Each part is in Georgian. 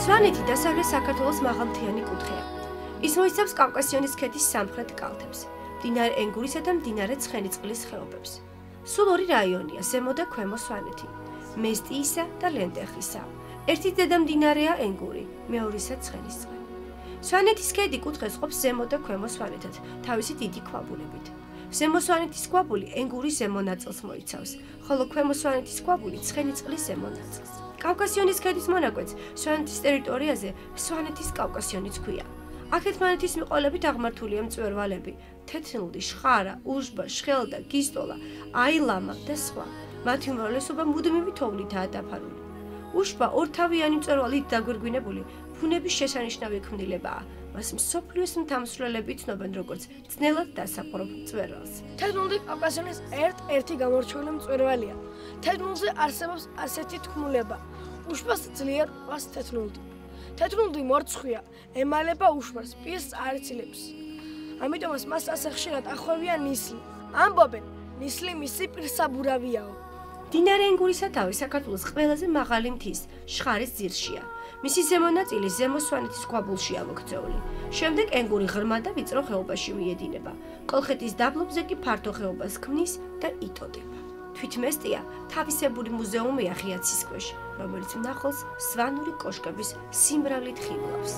სვანეთი დასავლეთ საქართველოს მაღალმთიანი კუთხეა. ის მოიცავს კავკასიონის ქედის სამხრეთ კალთებს, მდინარე ენგურისა და მდინარე ცხენისწყლის ხეობებს. სულ ორი რაიონია, ზემო და ქვემო სვანეთი, მესტიისა და ლენტეხისა. ერთი დედამდინარეა ენგური, მეორისა ცხენისწყალი. სვანეთის ქედი კუთხეს ყოფს ზემო და ქვემო სვანეთად, თავისი დიდი ქვაბულებით. ზემო სვანეთის ქვაბული ენგურის ზემო ნაწილს მოიცავს, ხოლო ქვემო სვანეთის ქვაბული ცხენისწყლის ზემო ნაწილს. კავკასიონის ქედის მონაკვეთს სვანეთის ტერიტორიაზე სვანეთის კავკასიონიც ჰქვია. აქ ერთმანეთის მიყოლებით აღმართულია მწვერვალები, თეთრნლი, შხარა, უშბა, შხელდა, გისტოლა, აილამა და სხვა. მათი უმრავლესობა მუდმივი თოვლითაა დაფარული. უშბა ორთავიანი მწვერვალით დაგვირგვინებული ბუნების შესანიშნავი ქმნილებაა. მას მსოფლიოს მთამსვლელები ცნობენ როგორც ძნელად დასაპყრობ მწვერვალს. თეთრნლი კავკასიონის ერთ-ერთი გამორჩეული მწვერვალია. თეთრნლზე არსებობს ასეთი თქმულება: უშბას ძლიერ ყავს თეთრნლი. თეთრნლი მორცხვია, ემალება უშბას, პირს არ იცილებს. ამიტომაც მას ასე ხშირად ახვევია ნისლი. ამბობენ, ნისლი მისი პირსაბურავიაო. მდინარე ენგურის სათავე საქართველოს ყველაზე მაღალი მთის შხარის ძირშია. მისი ზემო ნაწილი ზემო სვანეთის ქვაბულშია მოქცეული. შემდეგ ენგური ღრმა და ვიწრო ხეობაში მიედინება. კოლხეთის დაბლობზე კი ფართო ხეობას ქმნის და იტოტება. თვითმესტია თავისებური მუზეუმია ღიაცის ქვეშ, რომელიც მნახველს სვანური კოშკების სიმრავლით ხიბლავს.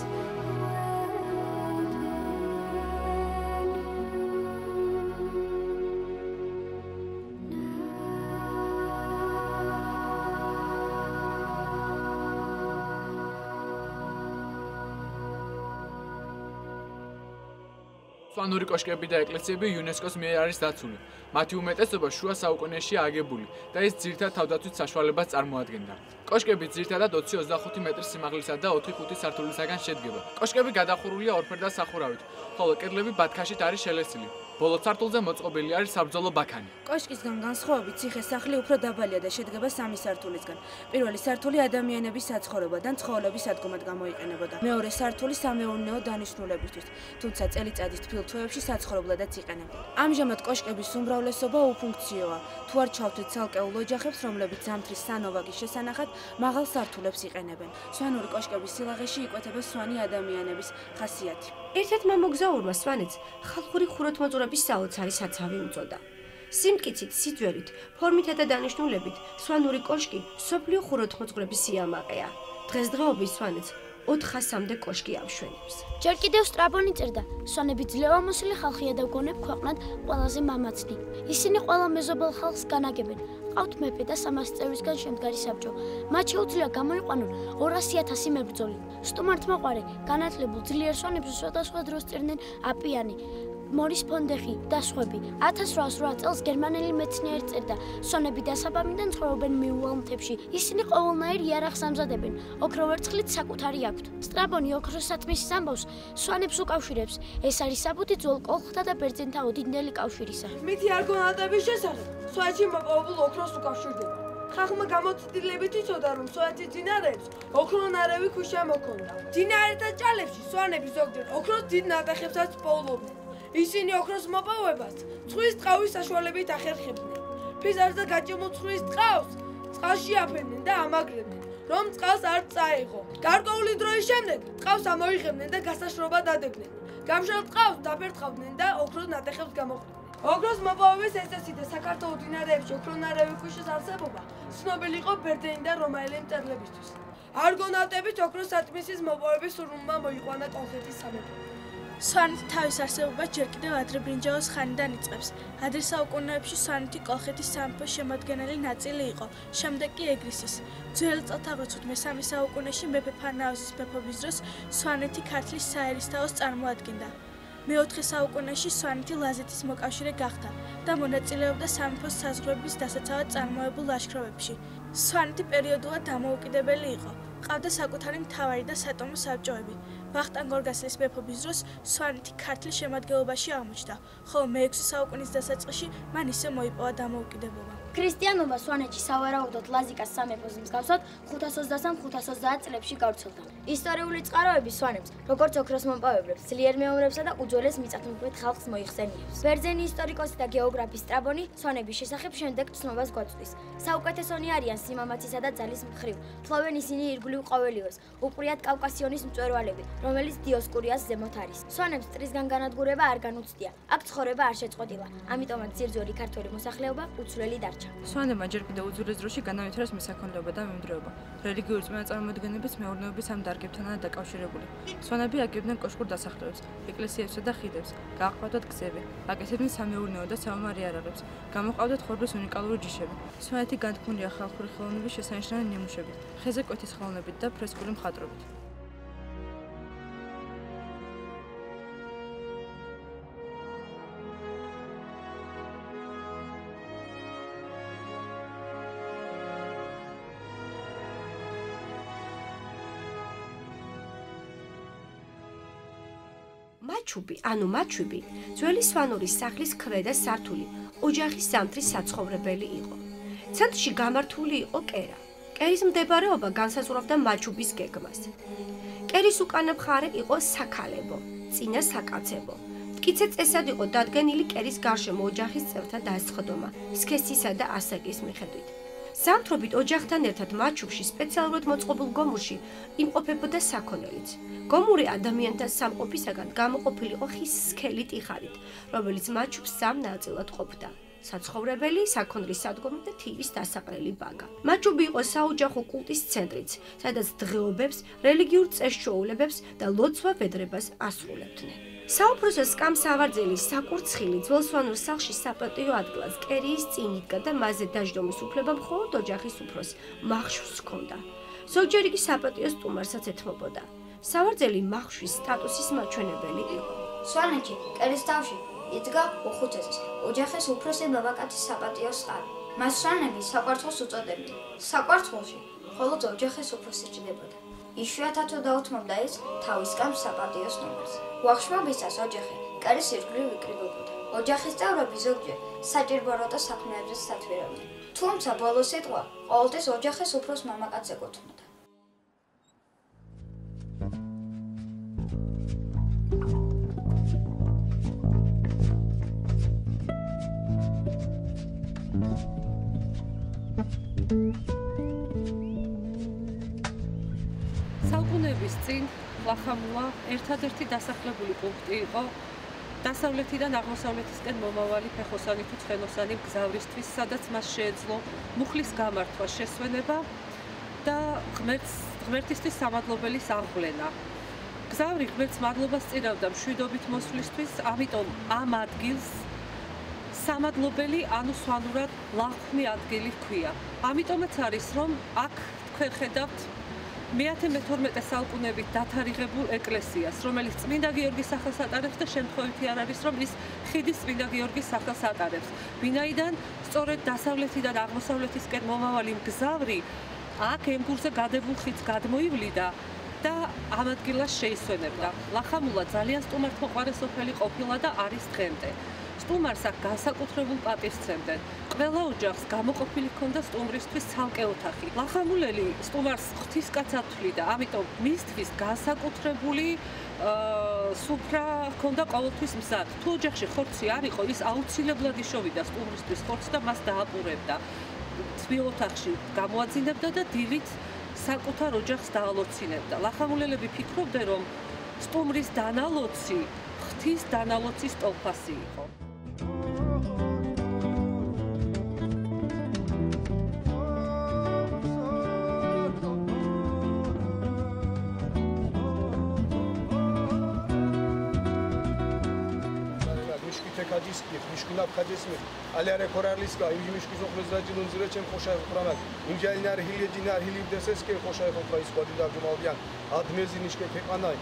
სვანური კოშკები და ეკლესიები იუნესკოს მიერ არის დაცული. მათი უმეტესობა შუა საუკუნეშია აგებული და ეს ძირითად თავდაცვის საშუალებას წარმოადგენდა. კოშკები ძირითადად 20-25 მეტრის სიმაღლისა და 4-5 სართულისაგან შედგება. კოშკები გადახურულია ორფერდა სახურავით, ხოლო კედლები ბათქაშით არის შელესილი. ბოლო სართულზე მოწყობილი არის საბრძოლო ბაქანი. კოშკისგან განსხვავებით ციხე-სახლი უფრო დაბალია და შედგება 3 სართულისგან. პირველი სართული ადამიანების საცხოვრებად ან ცხოველების სადგომად გამოიყენებოდა. მეორე სართული სამეურნეო დანიშნულებისთვის, თუმცა წელიწადის თბილ თვეებში საცხოვრებლადაც იყენებენ. ამჟამად კოშკების უმრავლესობა უფუნქციოა. თუ არ ჩავთვლით ცალკეულ ოჯახებს, რომლებიც ზამთრის სანოვაგის შესანახად მაღალ სართულებს იყენებენ. სვანური კოშკების სილაღეში იკვეთება სვანი ადამიანების ხასიათი. ერთ-ერთმა მოგზაურმა სვანეთს ხალხური ხუროთმოძღვრების საოცარი საცავი უწოდა. სიმტკიცით, სიძველით, ფორმითა და დანიშნულებით სვანური კოშკი მსოფლიო ხუროთმოძღვრების სიამაყეა. დღესდღეობით სვანეთს 400-მდე კოშკი ამშვენებს. ჯერ კიდევ სტრაბონი წერდა: სვანები ძლევამოსილი ხალხია და გონებ ქვეყნად ყველაზე მამაცნი. ისინი ყველა მეზობელ ხალხს განაგებენ. ყავთ მეფე და 300 წევრისგან შემდგარი საბჭო. მათ შეუძლია გამოიყვანონ 200,000 მებრძოლი. სტუმართმოყვარე, განათლებულ ძლიერ სვანებს სხვადასხვა დროს წერდნენ აპიანი, მორის ფონდეხი და სხვები. 1808 წელს გერმანელი მეცნიერი წერდა: სვანები დასაბამიდან ცხოვრობენ მიუვალ მთებში. ისინი ყოველნაირ იარაღს ამზადებენ. ოქროვერცხლით საკუთარი აქვთ. სტრაბონი ოქროსათმისის ამბავს სვანებს უკავშირებს. ეს არის საბუთი ძველ კოლხთა და ბერძენთა ოდინდელი კავშირისა. მითი არგონავტების შესახებ სვანეთში მოპოვებულ ოქროს უკავშირდება. ხალხმა გამოცდილებით იცოდა, რომ სვანეთის მდინარეებს ოქრონარევი ქვიშა მოქონდა. მდინარეთა ჭალებში სვანები ზოგჯერ ოქროს დიდ ნატეხებსაც პოულობდნენ. ისინი ოქროს მოპოვებას წყლის ტყავის საშუალებით ახერხებდნენ. ფიზარს და გაჭიმულ წყლის ტყავს წყალში აფენდნენ და ამაგრებდნენ, რომ წყალს არ წაეღო. გარკვეული დროის შემდეგ ტყავს ამოიღებდნენ და გასაშრობად ადებდნენ. გამშრალ ტყავს დაფერთხავდნენ და ოქროს ნატეხებს გამოხდნენ. ოქროს მოპოვების ეს წესი და საქართველოს მდინარეებში ოქრონარევი ქვიშის არსებობა ცნობილი იყო ბერძენი და რომაელი მწერლებისთვის. არგონავტების ოქროს სათმისის მოპოვების სურვილმა მოიყვანა კოლხეთის სამეფო. სვანეთი თავის არსებობას ჯერ კიდევ ადრებრინჯაოს ხანიდან იწყებს. ადრე საუკუნეებში სვანეთი კოლხეთის სამეფოს შემადგენელი ნაწილი იყო, შემდეგ კი ეგრისის. ძველი წელთაღრიცხვით მე-3 საუკუნეში მეფე ფარნაოზის მეფობის დროს სვანეთი ქართლის საერისთავოს წარმოადგენდა. მე-4 საუკუნეში სვანეთი ლაზეთის მოკავშირე გახდა და მონაწილეობდა სამეფოს საზღვრების დასაცავად წარმოებულ ლაშქრობებში. სვანეთი პერიოდულად დამოუკიდებელი იყო. ყავდა საკუთარი მთავარი და სატომო საბჭოები. ვახტანგ გორგასლის მეფობის დროს სვანეთი ქართლის შემადგენლობაში აღმოჩნდა, ხოლო მე-6 საუკუნის დასაწყისში მან ისე მოიპოვა დამოუკიდებლობა. ქრისტიანობა სვანეთში სავარაუდოდ ლაზიკას სამეფოს მსგავსად 523-530 წლებში გავრცელდა. ისტორიული წყაროები სვანებს, როგორც ოქროს მომპოვებლებს, ძლიერ მეომრებსა და უძველეს მიწათმოქმედ ხალხს მოიხსენიებს. ბერძენი ისტორიკოსი და გეოგრაფი სტრაბონი სვანების შესახებ შემდეგ ცნობას გვაწვდის. საუკეთესონი არიან სიმამაცისა და ძალის მხრივ. ფლობენ ისინი ირგვლივ ყოველივეს. უყრიათ კავკასიონის მწვერვალები, რომელიც დიოსკურიას ზემოთ არის. სვანებს წრისგან განადგურება არ განუცდია. აქ ცხოვრება არ შეწყვეტილა. ამიტომაც ძირძველი ქართველი მოსახლეობა უცვლელი დარჩა. სვანებმა ჯერ კიდევ უძველეს დროში განავითარეს მესაქონლეობა და მიმდრეობა. რელიგიური წარუმატებლობებიც მეურნეობის ამ დარგებთანაა დაკავშირებული. სვანები აგებდნენ კოშკურ დასახლებებს, ეკლესიებსა და ხიდებს, გააყრდათ გზები, აკეთებდნენ სამეურნეო და საომარ იარაღებს, გამოჰყავდათ ხორბლის უნიკალური ჯიშები. სვანეთი განთქმულია ხალხური ხელოვნების შესანიშნავი ნიმუშებით, ხეზე კვეთის ხელოვნებით და ფრესკული მხატვრობით. მაჩუბი, ძველი სვანურის სახლის ქვედა სართული, ოჯახის ზამთრის საცხოვრებელი იყო. ცენტრში გამართული იყო კერა. კერის მდებარეობა განსაზღვრავდა მაჩუბის გეგმას. კერის უკანა მხარე იყო საქალებო, წინა საკაცებო. მტკიცე წესად იყო დადგენილი კერის გარშემო ოჯახის წევრთა დასხდომა, სქესისა და ასაკის მიხედვით. ზამთრობით ოჯახთან ერთად მაჩუბში სპეციალურად მოწყობილ გომურში იმყოფებოდა საქონელიც. გომური ადამიანთა სამყოფისაგან გამოყოფილიყო ხის სქელი ტიხარით, რომელიც მაჩუბს სამ ნაწილად ყოფდა: საცხოვრებელი, საქონლის სადგომი და თივის დასაყრელი ბაგა. მაჩუბი იყო საოჯახო კულტის ცენტრიც, სადაც დღეობებს, რელიგიურ წესჩვეულებებს და ლოცვა-ვედრებას ასრულებდნენ. საუფროსო სკამსავარძელი საკურცხილი ძველ სვანურ სახლში საპატიო ადგილას კერიის წინ იდგა და მასზე დაждომის უფლება მხოლოდ ოჯახის უფროს მახშვს ჰქონდა. ზოგჯერ იგი საპატიო სტუმარსაც ეთმობოდა. სავარძელი მახშვის სტატუსის მაჩვენებელი იყო. სვანეთში კერის თავში იდგა უხუცესის ოჯახის უფროსი ბაბაკაცის საპატიოს წყალი. მას სვანები საკვარცხლოს უწოდებდნენ. საკვარცხლოში მხოლოდ ოჯახის უფროსი ჭდებოდა. იშვიათად თუ დაუთმობდა ის თავის სკამს საპატიოს ნომერს. უახშმობისას ოჯახი კერის ირგვლივ იკრიბებოდა. ოჯახის წევრები ზოგჯერ საჭირბოროტო საქმეებზეც სათვირავდნენ. თუმცა ბოლო სიტყვა ყოველთვის ოჯახის უფროს მამაკაცს ეკუთვნოდა. საუკუნეების წინ ლახამულა ერთადერთი დასახლებული პუნქტი იყო დასავლეთიდან აღმოსავლეთისკენ მომავალი ფეხოსანი თუ ცხენოსანი მგზავრისთვის, სადაც მას შეეძლო მუხლის გამართვა, შესვენება და ღმერთისთვის სამადლობელის აღვლენა. მგზავრი ღმერთს მადლობას წირავდა მშვიდობით მოსვლისთვის, ამიტომ ამ ადგილს სამადლობელი ანუ სვანურად ლახმი ადგილი ჰქვია. ამიტომაც არის, რომ აქ თქვენ ხედავთ მე-12 საუკუნეებით დათარიღებულ ეკლესიას, რომელიც წმინდა გიორგის სახელს ატარებს და შემთხვევითი არ არის, რომ ის ხიდის წმინდა გიორგის სახელს ატარებს. ვინაიდან სწორედ დასავლეთიდან აღმოსავლეთისკენ მომავალი მგზავრი აქ ემგურზე გადებულ ხიდს გადმოივლიდა და ამ ადგილას შეისვენებდა. ლახამულა ძალიან სტუმართმოყვარე სოფელი ყოფილა და არის დღემდე. სტუმარს აქ განსაკუთრებულ პატივს სცემდნენ. ყველა ოჯახს გამოყოფილი ჰქონდა სტუმრისთვის ცალკე ოთახი. ლახამულელი სტუმარს ღვთისკაცად თვლიდა, ამიტომ მისთვის განსაკუთრებული სუფრა ჰქონდა ყოველთვის მზად. თუ ოჯახში ხორცი არ იყო, ის აუცილებლად იშოვიდა სტუმრისთვის ხორცს და მას დააპურებდა. თბილ ოთახში გამოაძინებდა და დილით საკუთარ ოჯახს დაალოცინებდა. ლახამულელები ფიქრობდნენ, რომ სტუმრის დანალოცი ღვთის დანალოცის ტოლფასი იყო. Кадиски, мишкунап кадисми, аляре коралиска, им мишки зохрезаджин зречем хошай хохрамак. Им jalnar hili dinar hili desesке хошай хохра исквадида жумалдиан. Адмезинишке кеканай.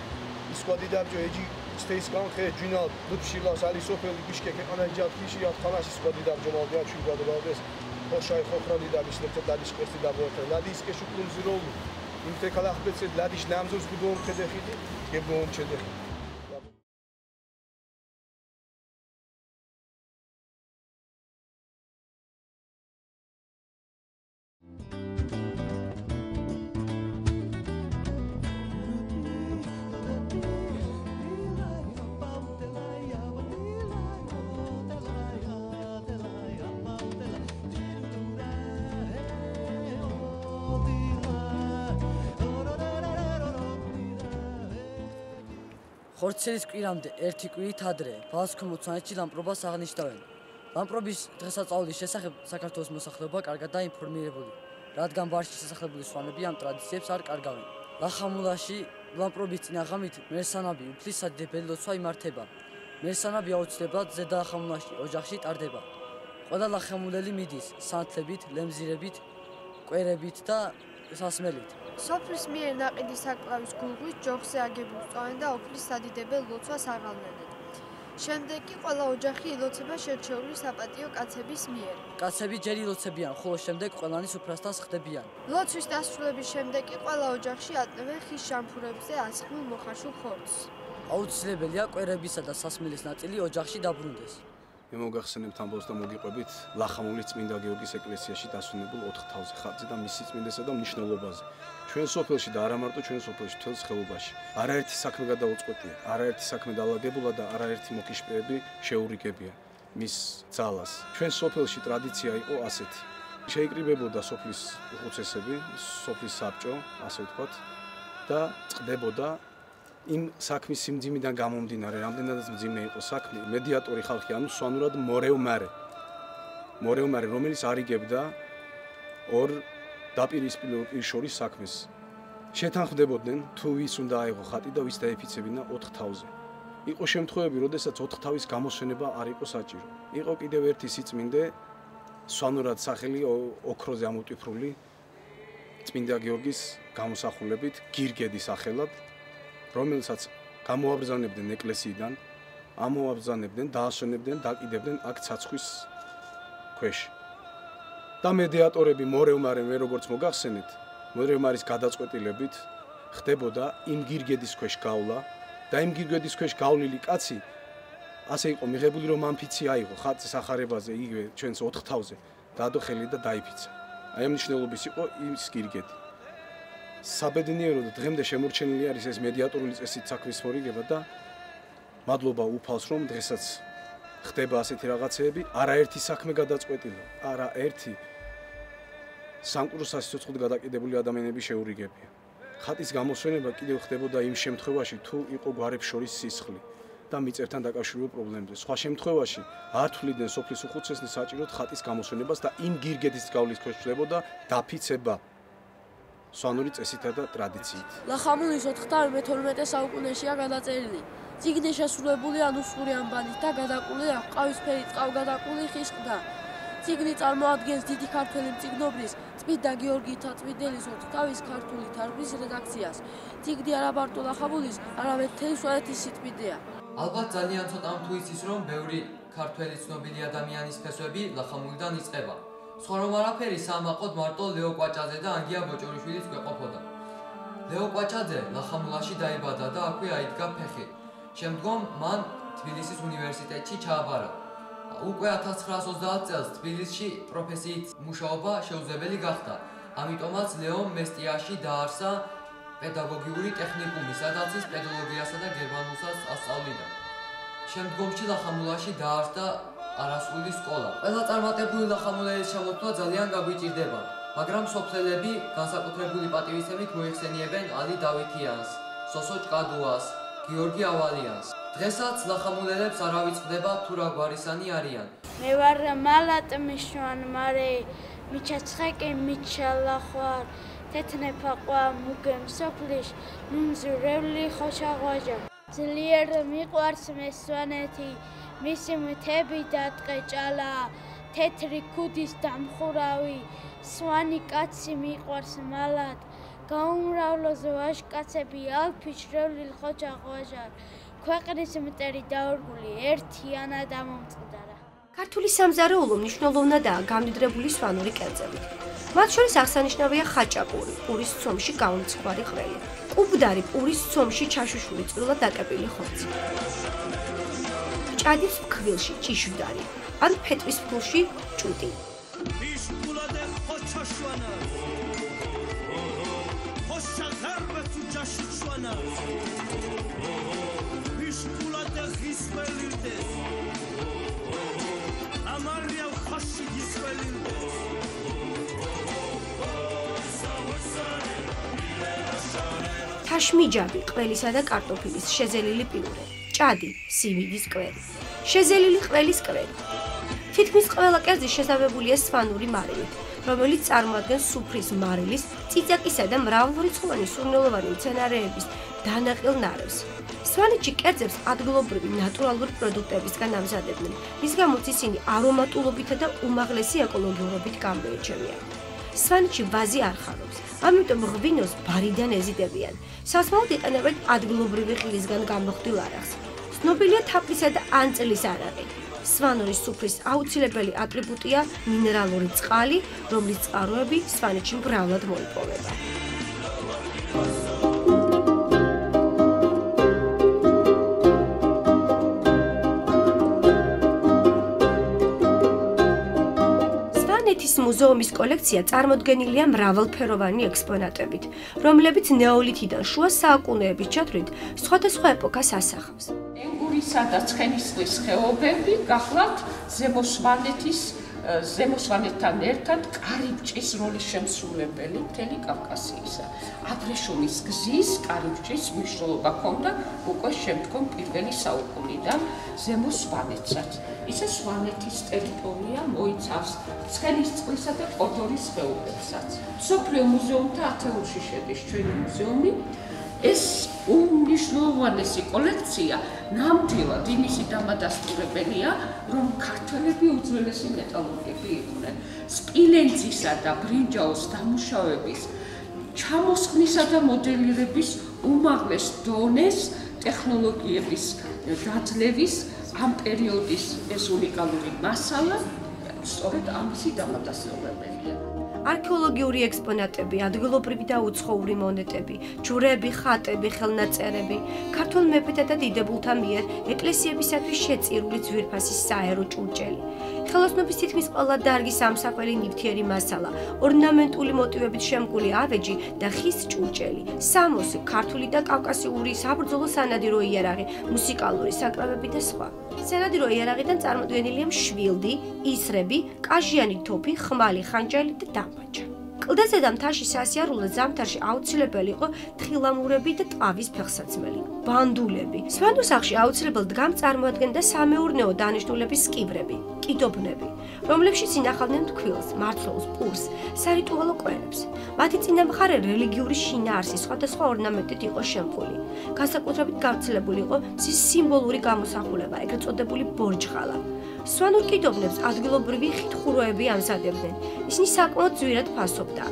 Исквадида жо эжи стейскан хе жунал лупшилас али софел бишке кеканай жат фиши ят хамаш исквадида жумалдиан чуйгаду балдес. Хошай хохрани да бишнете дадиш кести да борте. Ладиске шуклун зирол. Им текалах бецет ладиш намзус гудон кедехиди, гебон чедехи. ხორცილის კვირამდე ერთი კვირით ადრე ბალსქომოთ სვანეთში ლამპრობას აღნიშნავენ. ლამპრობის დღესასწაულის შესახებ საქართველოს მოსახლეობა კარგად დაინფორმირებული, რადგან ბარში შესახლებული სვანები ამ ტრადიციებს არ კარგავენ. ლახამულაში ლამპრობის წინაღამით მერსანაბი უფლის სადიდებელი ლოცვა იმართება. მერსანაბი აუცილებლად ზედა ლახამულაში ოჯახში ტარდება. ყველა ლახამულელი მიდის სანთლებით, ლემზირებით, კვერებით და სასმელით. სოფლის მიერ ნაყიდი საკვლავის გულღვით ჯოხზე აგებულს წვავენ და უფლის სადიდებელ ლოცვას აღავლენენ. შემდეგ კი ყველა ოჯახი ილოცება შერჩეული საპატიო კაცების მიერ. კაცები ჯერ ილოცებიან, ხოლო შემდეგ ყველანის უფრასთან ხდებიან. ლოცვის დასრულების შემდეგ კი ყველა ოჯახში ატნევენ ხის შამფურებზე ასხმულ მოხარშულ ხორცს. აუცილებელია კვერებისა და სასმელის ნაწილი ოჯახში დაბრუნდეს. მოგახსენებთ ამბავს და მოგიყვებით ლახამულის წმინდა გიორგის ეკლესიაში დასვენებულ 4,000 ხატზე და მისი წმინდასა და მნიშვნელობაზე. ჩვენ სოფელში და არა მარტო ჩვენ სოფელში, მთელს ხეობაში. არაერთი საქმე გადაუწყვეტია, არაერთი საქმე დაალაგებულა და არაერთი მოკიშპეები შეურიგებია მის ძალას. ჩვენ სოფელში ტრადიცია იყო ასეთი. შეიკრიბებოდა სოფლის უხუცესები, სოფლის საბჭო, ასე ვთქვათ, და წყდებოდა იმ საქმის სიმძიმიდან გამომდინარე, რამდენადაც მძიმე იყო საქმე, მედიატორი ხალხი, ანუ სვანურად მორევმარე, რომელიც არიგებდა ორ დაპირისპირებულ პირ შორის საქმეს. შეთანხმდებოდნენ თუ ვის უნდა აიღო ხატი და ვის დაეფიცებინა 4,000-ზე. იყო შემთხვევები, როდესაც 4,000-ის გამოსვენება არ იყო საჭირო. იყო კიდევ ერთი სიწმინდე, სვანურად სახელი ოქროზე ამოტვიფრული წმინდა გიორგის გამოსახულებით, გირგედის სახელად, რომელსაც გამოაბრძანებდნენ ეკლესიიდან, ამოაბრძანებდნენ, დაასვენებდნენ, დაკიდებდნენ აქ ცაცხვის ქვეშ. და მედიატორები მორევმარე მე როგორც მოგახსენეთ, მორევმარის გადაწყვეტილებით ხდებოდა იმ გირგედის ქვეშ გავლა და იმ გირგედის ქვეშ გავლილი კაცი ასე იყო მიღებული, რომ ამფიცი აიღო ხატის ახარებაზე იგივე ჩვენს 4,000-ზე, დადო ხელი და დაიფიცა. აი ამ მნიშვნელობის იყო ის გირგედი. საბედნიეროდ დღემდე შემორჩენილი არის ეს მედიატორული წესით საქმის მორიგება და მადლობა უფალს, რომ დღესაც ხდება ასეთი რაღაცეები, არაერთი საქმე გადაწყვეტილა, არაერთი სამყუროს სიცოცხლედ გადაკიდებული ადამიანები შეურიგებია. ხატის გამოსვენება კიდევ ხდებოდა იმ შემთხვევაში, თუ იყო გვარებს შორის სისხლი და მიწებთან დაკავშირებულ პრობლემებზე. სხვა შემთხვევაში არ თვლიდნენ სოფლის უხუცესნი საჭიროდ ხატის გამოსვენებას და იმ გირგედის გავლის ქვეშ ხდებოდა დაფიცება. სვანური წესითა და ტრადიციით. ლახამულის 4-12 საუკუნეშია გადაწერილი. წიგნი შესრულებულია ნუსხური ამბანით და გადაკული აქვს ყავისფერი წყალგადაკული ხის ყდა. წიგნი წარმოადგენს დიდი ქართველი მწიგნობრის წმინდა გიორგი თაწმიდელის 4,000 ქართული თარგმნის რედაქციას. წიგნი არა მარტო ლახამულის, არამედ მთელი სვანეთის სიწმინდეა. ალბათ ძალიან ცოტამ თუ იცის, რომ ბევრი ქართველი ცნობილი ადამიანის ფესვები ლახამულიდან იწყება. სხვა რომ არაფერი სამაყოდ მარტო ლეო კვაჭაძე და ანგია ბოჭორიშვილიც გვეყოფოდა. ლეო კვაჭაძე ლახამულაში დაიბადა და აქვე აიდგა ფეხი. შემდგომ მან თბილისის უნივერსიტეტში ჩააბარა. უკვე 1930 წელს თბილისში პროფესიით მუშაობა შეუძლებელი გახდა. ამიტომაც ლეომ მესტიაში დაარსა პედაგოგიური ტექნიკუმი, სადაც ის პედაგოგიასა და გერმანულსაც ასწავლიდა. შემდგომში ლახამულაში დაარსდა არასრული სკოლა. ყველა წარმატებული ლახამულელის შემოქმედება ძალიან გაგვიჭირდება, მაგრამ სოფლელები განსაკუთრებული პატივისცემით მოიხსენიებენ ალი დავითიანს, სოსო ჭკადუას, გიორგი ავალიანს. დღესაც ლახამულელებს არ ავიწყდება თუ რა გვარისანი არიან. მე ვარ მალატ მიშვან მარე მიჩაცხეკი მიჩალახვარ თეთნეფაყვა მუგემ სოფლიშ ნუნზურევლი ხოშაღვაჟა. ძლიერ მიყვარს მე სვანეთი, მისი მთები დატყეჭალა, თეთრი ქუდის დამხურავი, სვანი კაცი მიყვარს მალად, გაუმრავლო ზვაშკაცები ალფი შრევლილ ხოჩაღვაჟარ, ქვეყნის მტერი დაორგული ერთიანად ამომწყდარა. ქართული სამზარეულო მნიშვნელოვნადაა გამდიდრებული სვანური კერძებით. მათ შორის აღსანიშნავია ხაჭაპური, პურის ცომში გაუნცხვარი ხველი, კუბდარი, პურის ცომში ჩაშუშული წვრილად დაკეპილი ხორცი. ჭადის ფქვილში ჭიშვდარი, ან ფეტვის ფქვილში ჭუტი. თაშმიჯაბი, ყველისა და კარტოფილის შეზელილი პიურე, ჭადი, სიმინდის კვერი, შეზელილი ყველის კვერი. თითქმის ყველა კერძი შესავებულია სვანური მარილით, რომელიც წარმოადგენს სუფრის მარილის, წიწაკისა და მრავალრიცხოვანი სურნელოვანი მცენარეების დანაყილ ნარევს. სვანეთში კერძებს ადგილობრივი ნატურალური პროდუქტებისგან ამზადებდნენ, რის გამოც ისინი არომატულობითა და უმაღლესი ეკოლოგიურობით გამოირჩევიან. სვანეთში ვაზი არ ხარობს, ამიტომ ღვინოს ბარიდან ეზიდებიან. სასმელად იყენებენ ადგილობრივი ხილისგან გამოხდილ არახს. ცნობილია თაფლისა და ანწლის არაყი. სვანურის სუფრის აუცილებელი ატრიბუტია მინერალური წყალი, რომლის წყაროები სვანეთში მრავლად მოიპოვება. სვანეთის მუზეუმის კოლექცია წარმოდგენილია მრავალფეროვანი ექსპონატებით, რომლებიც ნეოლითიდან შუა საუკუნეების ჩათვლით სხვადასხვა ეპოქას ასახავს. ენგურისა და ცხენისწყლის ხეობები გახლავთ ზემო სვანეთთან ერთად კარიბჭის როლის შემსრულებელი მთელი კავკასიისა. აბრეშუმის გზის კარიბჭის მნიშვნელობა ჰქონდა უკვე შემდგომ პირველი საუკუნიდან ზემო სვანეთსაც. ისე სვანეთის ტერიტორია მოიცავს ცხენისწყლისა და კოდორის ხეობებსაც. მსოფლიო მუზეუმთა ათეულში შედის ჩვენი მუზეუმი. ეს უმნიშვნელოვანესი კოლექცია ნამდვილად იმისი დამადასტურებელია, რომ ქართველები უძველესი მეტალურგები იყვნენ. სპილენძისა და ბრინჯაოს დამუშავების, ჩამოსხვნისა და მოდელირების უმაღლეს დონეს ტექნოლოგიების დაძლევის ამ პერიოდის ეს უნიკალური მასალა სწორედ ამისი დამადასტურებელია. არქეოლოგიური ექსპონატები, ადგილობრივი და უცხოური მონეტები, ჯვრები, ხატები, ხელნაწერები, ქართველ მეფეთა და დიდებულთა მიერ ეკლესიებისათვის შეწირული ძვირფასი საერო ჭურჭელი, ხელოსნობის თითქმის ყველა დარგის ამსახველი ნივთიერი მასალა, ორნამენტული მოტივებით შემკული ავეჯი და ხის ჭურჭელი, სამოსი, ქართული და კავკასიური საბრძოლო სანადირო იარაღი, მუსიკალური საკრავები და სხვა. სანადირო იარაღიდან წარმოდგენილია მშვილდი, ისრები, კაჟიანი თოფი, ხმალი, ხანჯალი და დამბაჭა. კლდეზე და მთაში სასიარულო ზამთარში აუცილებელი იყო თხილამურები და ტყავის ფეხსაცმელი, ბანდულები. სვანურ სახლში აუცილებელ დგამს წარმოადგენდა სამეურნეო დანიშნულების სკივრები, კიდობნები, რომლებშიც ინახავდნენ თქვილს, მარცვლეულს, პურს, სარიტუალო კვერებს. მათი წინამხარე რელიგიური შინაარსი სხვადასხვა ორნამენტით იყო შემკული. განსაკუთრებით გავრცელებული იყო მზის სიმბოლური გამოსახულება, ეგრეთ წოდებული ბორჯღალა. სვანურ კიდობნებს ადგილობრივი ხითხუროები ამზადებდნენ. ისინი საკმაოდ ძვირად ფასობდა.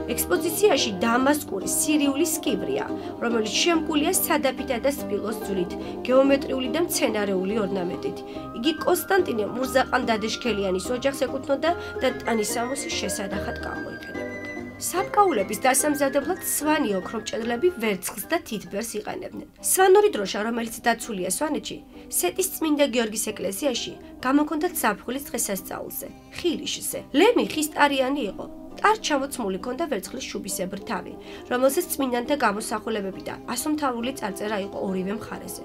ექსპოზიციაში დამასკური სირიული სკივრია, რომელიც შემკულია სადაფითა და სპილოს ძვლით, გეომეტრიული და მცენარეული ორნამენტით. იგი კონსტანტინე მურზაყან-დადეშქელიანის ოჯახს ეკუთვნოდა და ტანისამოსის შესადახად გამოიყენებოდა. საბკაულების დასამზადებლად სვანი ოქრომჭედლები ვერცხლს და თითბერს იყენებდნენ. სვანური დროშა, რომელიც დაცულია სვანეთში, სეტის წმინდა გიორგის ეკლესიაში, გამოქონდათ ზაფხულის დღესასწაულზე, ხილიშზე. ლემი ხისტარიანი იყო. ტარჩ ჩამოცმული ჰქონდა ვერცხლის შუბისებრ თავი, რომელსაც წმინდანთა გამოსახულებები და ასომთავრული წარწერა იყო ორივე მხარეზე.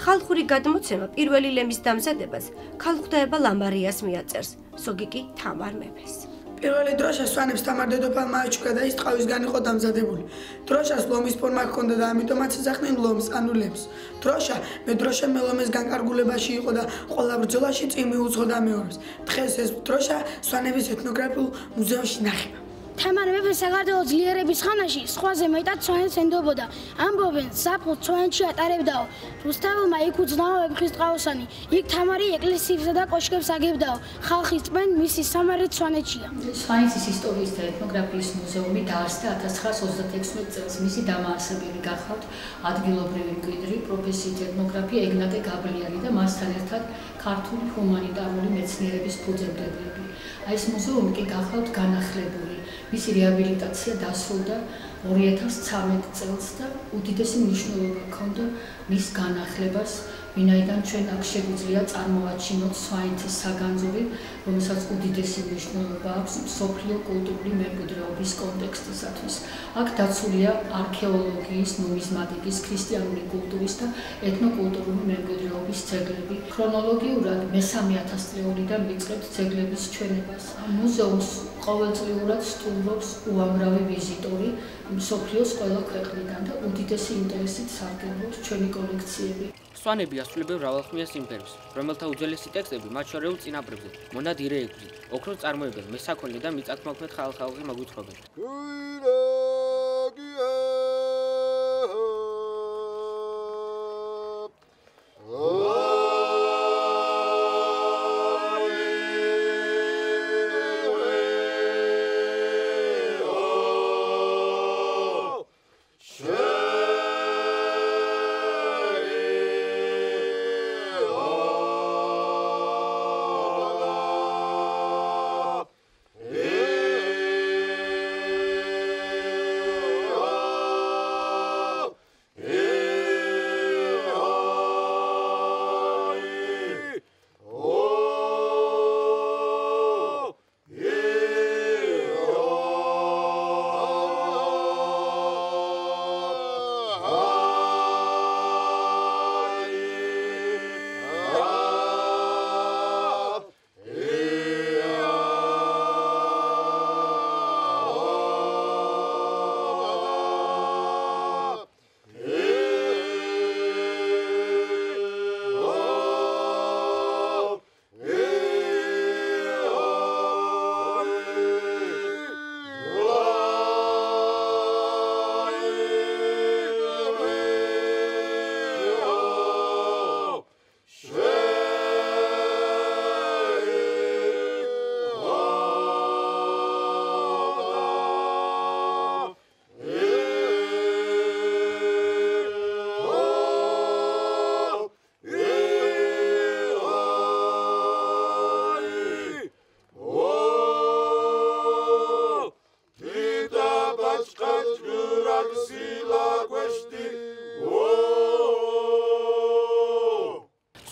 ხალხური გადმოცემა პირველი ლემის დამზადებას ქალღვთაება ლამარიას მიაწერს, ზოგი კი თამარ მეფეს. პირველი დროშა სვანებს თამარ დედოფალმა აჩუქა და ის ტყავისგან იყო დამზადებული. დროშას ლომის ფორმა ჰქონდა და ამიტომაც ეძახდნენ ლომს, ანუ ლემს. დროშა მედროშა მელომეს განკარგულებაში იყო და ყველა ბრძოლაში წინ მიუძღოდა მეორეს. დღეს ეს დროშა სვანების ეთნოგრაფიულ მუზეუმში ნახება. თამარ მეფე საქართველოს ძლიერების ხანაში სხვაზე მეტად სვანეთს ენდობოდა. ამბობენ, ზაფხულს სვანეთში ატარებდაო. რუსთაველმა იქ უძნაო ვეფხისტყაოსანი. იქ თამარი ეკლესიებსა და კოშკებს აგებდაო. ხალხი წმენ მისი სამარეთ სვანეთშია. სვანეთის ისტორიის და ეთნოგრაფიის მუზეუმი დაარსდა 1936 წელს. მისი დამაარსებელი გახლავთ ადგილობრივი მკვიდრი, პროფესიით ეთნოგრაფი ეგნატე გაბრიელი და მასთან ერთად ქართული ჰუმანიტარული მეცნიერების ფუძემდებლები. ეს მუზეუმი კი გახლავთ განახლებული. მისი რეაბილიტაცია დასრულდა 2013 წელს და უდიდესი მნიშვნელობა ჰქონდა მის განახლებას, ვინაიდან ჩვენ აქ შეგვიძლია წარმოვაჩინოთ სვანეთის საგანძური, რომელსაც უდიდესი მნიშვნელობა აქვს მსოფლიო კულტურული მემკვიდრეობის კონტექსტისათვის. აქ დაცულია არქეოლოგიის, ნუმიზმატიკის, ქრისტიანული კულტურის და ეთნოკულტურული მემკვიდრეობის ძეგლები. ქრონოლოგიურად მესამე ათასწლეულიდან ვიწყებთ ძეგლების ჩვენებას. მუზეუმს ყოველწლიურად სტუმრობს უამრავი ვიზიტორი მსოფლიოს ყველა ქვეყნიდან და უდიდესი ინტერესით სარგებლობს ჩვენი კოლექციები. სვანები ასრულებენ მრავალხმიან სიმღერებს, რომელთა უძველესი ტექსტები მათ შორეულ წინაპრებზე მონადირე ეგვზით. ოქროს წარმოებენ მესაქონლე და მიწათმოქმედ ხალხალხზე მოგვითხრობენ.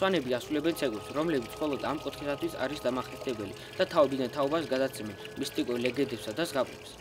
სვანები ასრულებენ ცეკვებს, რომლებიც მხოლოდ ამ კუთხისათვის არის დამახასიათებელი და თაობიდან თაობას გადაცემენ მისტიკურ ლეგენდებსა და ზღაპრებს.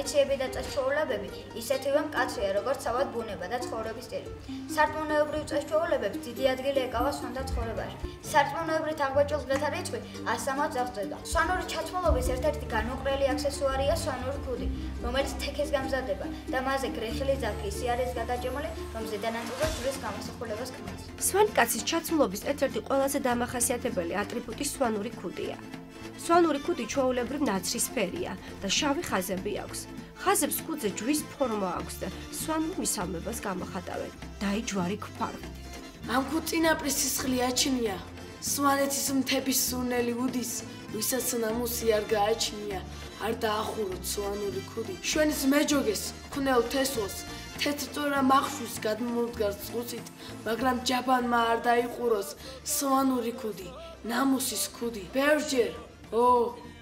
ტრადიციები და წესჩვეულებები ისეთივე მკაცრია, როგორც თავად ბუნება და ცხოვრების სტილი. სარწმუნოებრივ წესჩვეულებებს დიდი ადგილი ეკავა სვანთა ცხოვრებაში. სარწმუნოებრივ აღბეჭდილ დღეთა რიცხვი 160 აღწევდა. სვანური ჩაცმულობის ერთ-ერთი განუყრელი აქსესუარია სვანური ქუდი, რომელიც თექეს გამზადება და მასზე გრეხილი ზაფხისი არის გადაჭიმული, რომლიდან ნაწილზე ჯვრის გამოსახულებას ქმნის. სვანკაცის ჩაცმულობის ერთ-ერთი ყველაზე დამახასიათებელი ატრიბუტი სვანური ქუდია. სვანური ქუდი ჩვეულებრივ ნაცრისფერია და შავი ხაზები აქვს. ხაზებს ქუდზე ჯვრის ფორმა აქვს და სვანურ მისამებას გამახატავენ. დაიჯვარი ქვარგით. ამ ქუდწინაპრის სისხლი აჩნია. სვანეთის მთების სურნელი უდის, ვისაც ნამუსი არ გააჩნია, არ დაახუროთ სვანური ქუდი. შვენის მეჯოგეს, ქნელ თესლს, თეთრწორა მახშვის გადმოდგას წყუცით, მაგრამ ჯაბანმა არ დაიყუროს სვანური ქუდი, ნამუსის ქუდი.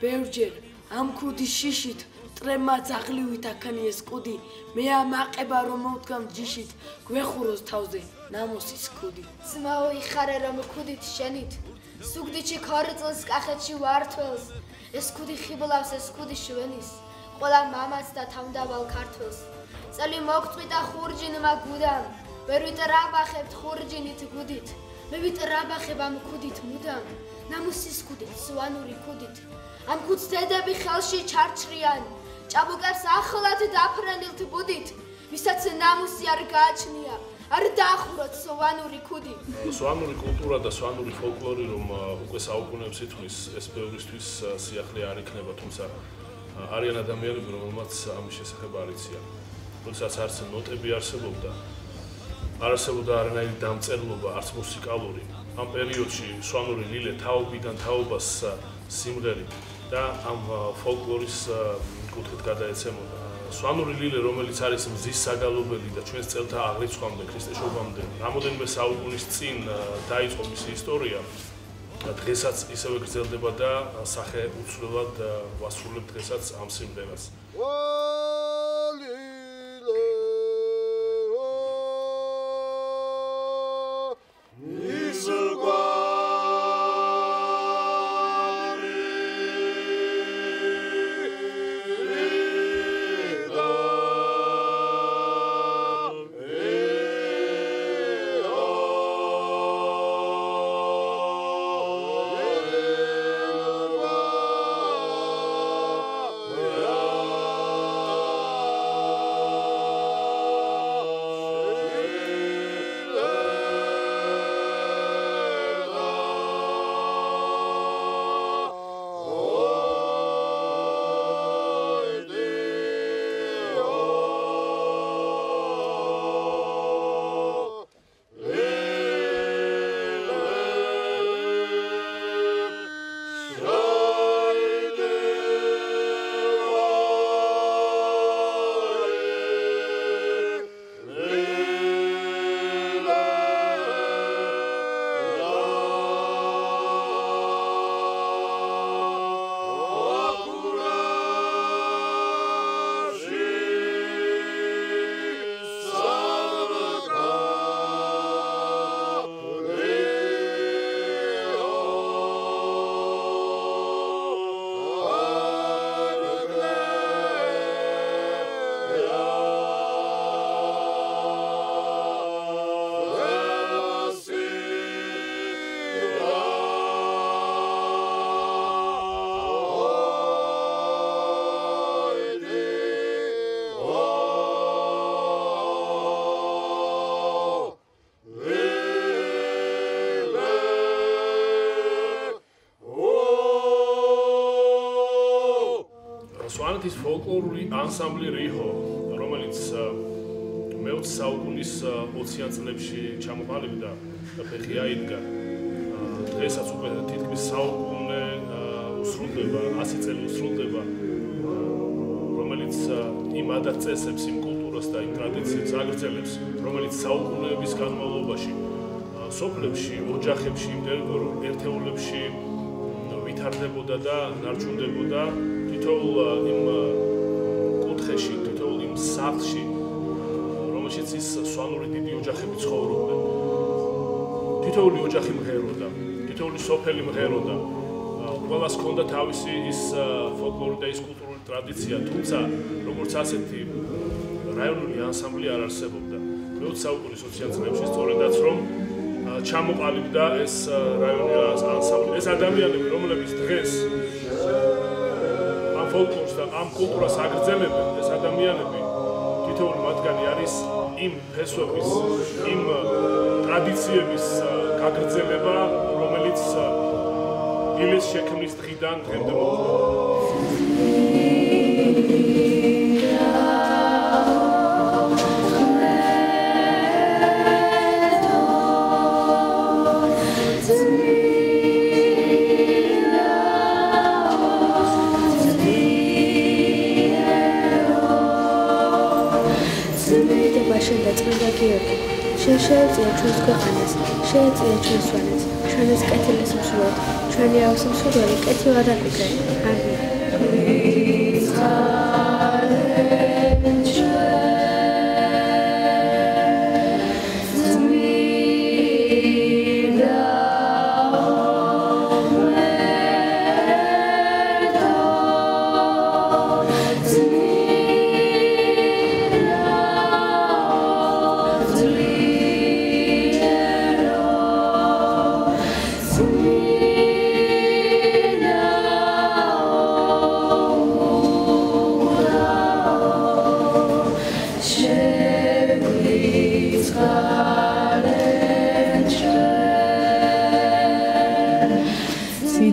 ბევრჯერ ამ ქუდის შიშით ტრემა ძაღლივით აქანიეს კუდი მე ამაყება რომ მოვდგამ ჯიშით გვეხუროს თავზე ნამოსის ქუდი ძმაო იხარე რომ ქუდით შენით სუგდიჩი ქორწილს კახეთში ვართველს ეს ქუდი ხიბლავს ეს ქუდი შვენის ყველა მამაც და თავდავალ ქართველს წელი მოგწვიტა ხურჯინმა გუდამ ვერ ვიტრაბახებთ ხურჯინით გუდით მე ვიტრაბახებ ამ ქუდით მუდამ ნამოსის ქუდით სვანური ქუდით ამ ქუდს დედები ხელში ჩარჩრიან ჭაბუკებს ახლად დაფრენილთ ბუდით ვისაც ნამოსი არ გააჩნია არ დაახუროთ სვანური ქუდი სვანური კულტურა და სვანური ფოლკლორი რომ უკვე საუკუნეებს ითვლის ეს ბევრისთვის სიახლე არ იქნება თუმცა არიან ადამიანები რომელმაც ამის შესახებ არ იციან თუმცა არც ნოტები არსებობდა არ არსებობდა არანაირი დამწერლობა არც მუსიკალური ამ პერიოდში სვანური ლილე თაობიდან თაობას სიმღერით და ამ ფოლკლორის კუთხით გადაეცემოდა სვანური ლილე რომელიც არის მზის საგალობელი და ჩვენს წელთა აღრიცხვამდე ქრისტეშობამდე რამოდენიმე საუკუნის წინ დაიწყო მისი ისტორია და დღესაც ისევე გრძელდება და სახე უცვლელად ვასრულებთ დღესაც ამ სიმღერას სვანეთის ფოლკლორული ანსამბლი რიჰო, რომელიც მე-20 საუკუნის 20-იან წლებში ჩამოყალიბდა და ფეხი აიდგა. დღესაც უკვე თითქმის საუკუნე უსრულდება, 100 წელი უსრულდება, რომელიც იმ ადათ-წესებს, იმ კულტურას და იმ ტრადიციებს აგრძელებს, რომელიც საუკუნეების განმავლობაში სოფლებში, ოჯახებში, ერთეულებში ვითარდებოდა და ნარჩუნდებოდა თითოეულ იმ კუთხეში, თითოეულ იმ სახლში, რომელშიც ის სვანური დიდი ოჯახები ცხოვრობდნენ. თითოეული ოჯახი მღეროდა, თითოეული სოფელი მღეროდა. ყველას ჰქონდა თავისი ის ფოლკლორი და ის კულტურული ტრადიცია, თუმცა როგორც ასეთი რაიონული ანსამბლი არ არსებობდა. მე-20 საუკუნის 20-იან წლებში სწორედაც რომ ჩამოყალიბდა ეს რაიონული ანსამბლი. ეს ადამიანები, რომლებიც დღეს ამ ფოლკლორს და ამ კულტურას აგრძელებენ, ეს ადამიანები თითოეული მათგანი არის იმ ფესვების, იმ ტრადიციების გაგრძელება, რომელიც ილეს შექმნის დღიდან დღემდე მოხდა. შეეწია ჩვენს ქვეყანას, შეეწია ჩვენს სვანეთს, ჩვენს კეთილეს მსურველთ, ჩვენი ავსმსურველი კეთილად აკვირდეთ.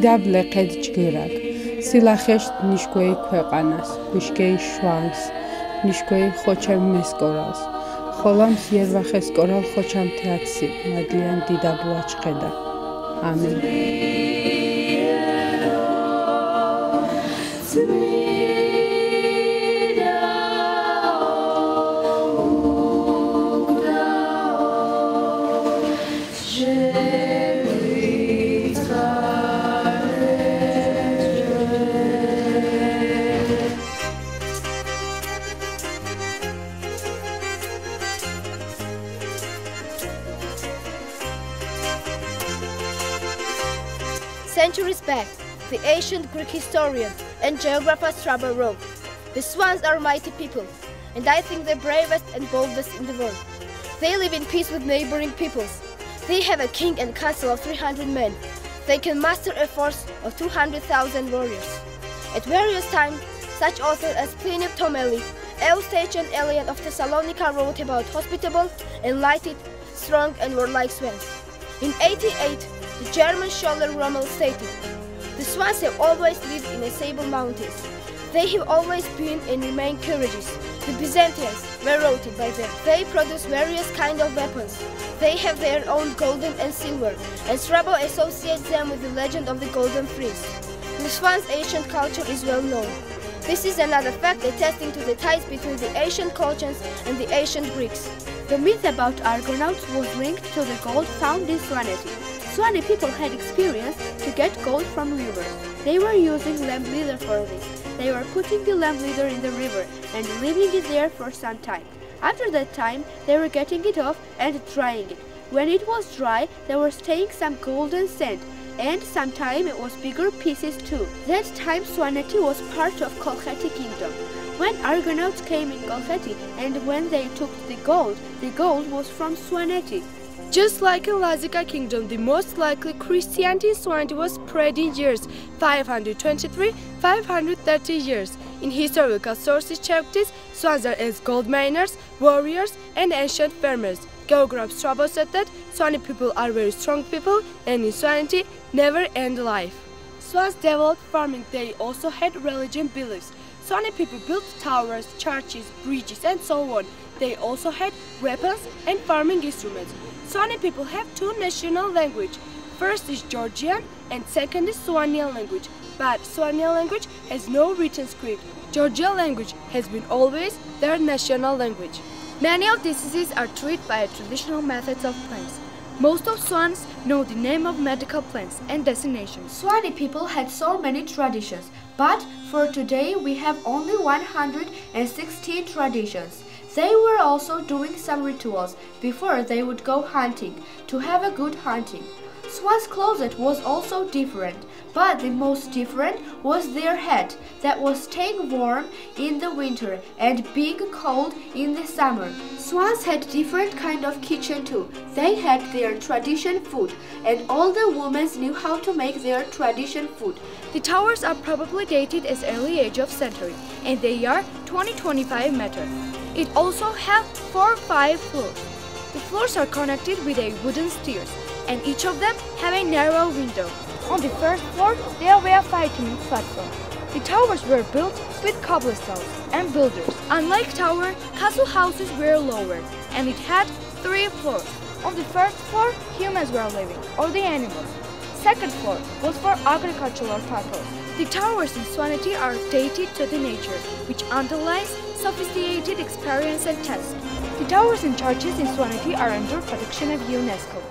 დაბლეყედ ჯგირაკ სილახეშ ნიშკვეი ქვეყანას გუშგეი შვანს ნიშკვეი ხოჩემ მესკორალს ხოლამს ერვახეს კორალ ხოჩამ თეაცი მადლიან დიდაბლაჩყედა ამინ Centuries back, the ancient Greek historian and geographer Strabo wrote, "The swans are mighty people, and I think the bravest and boldest in the world. They live in peace with neighboring peoples. They have a king and castle of 300 men. They can muster a force of 200,000 warriors." At various times, such authors as Pliny of Tomeli, Eustache and Elian of Thessalonica wrote about hospitable, enlightened, strong and warlike swans. In 88, the German scholar Rommel stated, "The swans have always lived in the Sable Mountains. They have always been and remain courageous. The Byzantines were routed by them. They produce various kinds of weapons. They have their own golden and silver, and Strabo associates them with the legend of the Golden Fleece. The swans' ancient culture is well known. This is another fact attesting to the ties between the ancient Colchians and the ancient Greeks." The myth about Argonauts was linked to the gold found in Swanety. Swanee people had experience to get gold from rivers. They were using lamp leather for this. They were putting the lamp leather in the river and leaving it there for some time. After that time, they were getting it off and drying it. When it was dry, they were staying some golden sand, and sometimes it was bigger pieces too. That time Swanety was part of Colcheti kingdom. When Argonauts came in Colcheti and when they took the gold was from Swanety. Just like in Lazica kingdom, the most likely Christianity in Swanety was spread in years 523-530 years. In historical sources checked this, swans are as gold miners, warriors, and ancient farmers. Geographer Strabo said that Swanee people are very strong people and in Swanety never end life. Swans developed farming. They also had religion beliefs. Swanee people built towers, churches, bridges, and so on. They also had weapons and farming instruments. Swanee people have two national languages. First is Georgian and second is Swanean language. But Swanean language has no written script. Georgian language has been always their national language. Many of diseases are treated by traditional methods of plants. Most of swans know the name of medical plants and designations. Swanee people had so many traditions, but for today we have only 116 traditions. They were also doing some rituals before they would go hunting to have a good hunting. Swans' closet was also different, but the most different was their head that was staying warm in the winter and being cold in the summer. Swans had different kind of kitchen too. They had their tradition food, and all the women knew how to make their tradition food. The towers are probably dated as early age of century, and they are 20-25 meters. It also has 4 or 5 floors. The floors are connected with a wooden stairs, and each of them have a narrow window. On the first floor, there were 5 platforms. The towers were built with cobblestones and builders. Unlike tower, castle houses were lower, and it had 3 floors. On the first floor, humans were living, or the animals. Second floor was for agricultural purpose. The towers in Swanety are dated to the nature, which underlies sophisticated experience and taste. The towers in churches in Swanety are under protection of UNESCO.